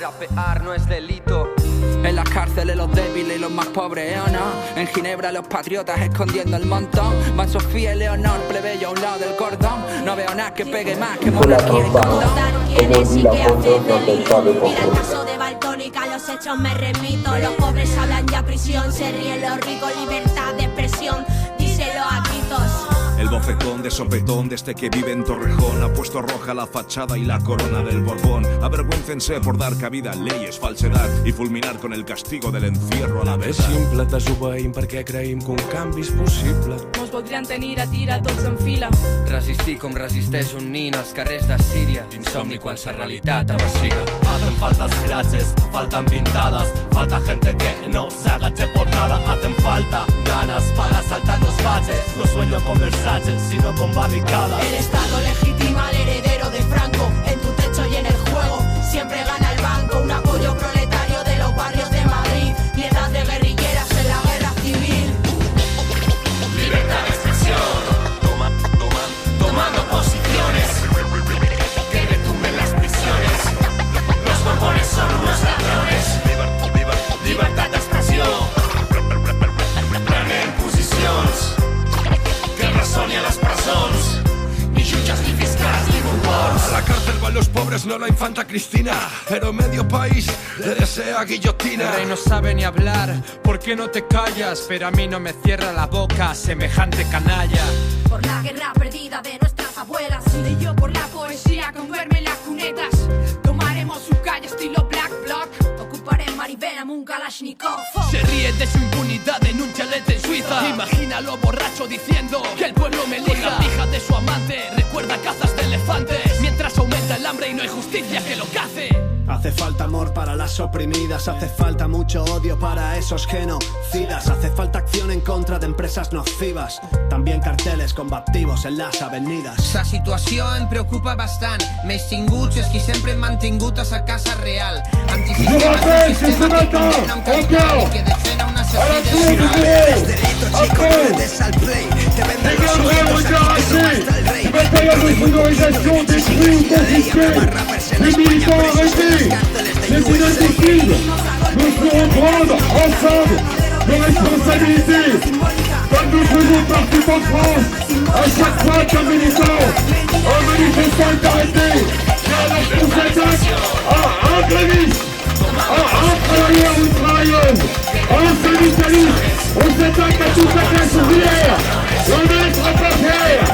Rapear no es delito. En las cárceles los débiles y los más pobres, ¿o no? En Ginebra los patriotas escondiendo el montón. Van Sofía y Leonor, plebeyo a un lado del cordón. No veo nada que pegue más que monarquía y condón. ¿Quién es y qué hace feliz? Mira el caso de Baltónica, los hechos me remito. Los pobres hablan ya prisión, se ríen los ricos, libertad de expresión. Díselo a gritos. El bofetón de sopetón de este que vive en Torrejón ha puesto roja la fachada y la corona del Borbón. Avergüéncense por dar cabida a leyes, falsedad i fulminar con el castigo del encierro a la vez. És simple, desobeïm perquè creïm que un canvi és possible. Mos voldrien tenir a tira tots en fila. Resistir com resisteix un nin als carrers de Síria. Insomni quan sa realitat avacila. Hacen falta frases, faltan pintadas, falta gente que no se agache por nada. Hacen falta ganas para saltar los baches. No sueño con Versace, sino con barricadas. El Estado legitima al heredero de Franco. En tu techo y en el juego siempre gana el banco. Un apoyo proletario de los barrios de Madrid. Piedad de guerrilleras en la guerra civil. Libertad de expresión, tomando posiciones. Que retumben las prisiones. Los borbones son unos ladrones. Libertad de expresión. Prenen posicions. Que resoni a les presons. Ni jutges, ni fiscals, ni bombons. A la cárcel van los pobres, no la infanta Cristina. Pero medio país le desea guillotina. El rey no sabe ni hablar, ¿por qué no te callas? Pero a mí no me cierra la boca semejante canalla. Por la guerra perdida de nuestras abuelas. Y yo por la poesía con verme en las cunetas. Tomaremos su calle estilo Black Bloc. Ocuparé Maribel a un Kalashnikov. Se ríe de su impunidad en un chalet en Suiza. Imagínalo borracho diciendo que el pueblo me elija. La hija de su amante recuerda cazas de elefantes. Mientras aumenta el hambre y no hay justicia que lo cace. Hace falta amor para las oprimidas, hace falta mucho odio para esos genocidas, hace falta acción en contra de empresas nocivas, también carteles combativos en las avenidas. La situació em preocupa bastant, més tinguts és qui sempre hem mantingut a sa casa real. Antisistema és un sistema que condena un capital i que defena una societat. Es delito, chico, no le des al play. Te venden los ojitos aquí que no basta el rey. Les inadmissibles. Nous ferons prendre ensemble nos responsabilités. Comme nous faisons partout en France, à chaque fois qu'un militant, est arrêté, on s'attaque à un gréviste, à un travailleur ou une travailleuse, à un syndicaliste, on s'attaque à toute la classe ouvrière. Le maître à pas faire.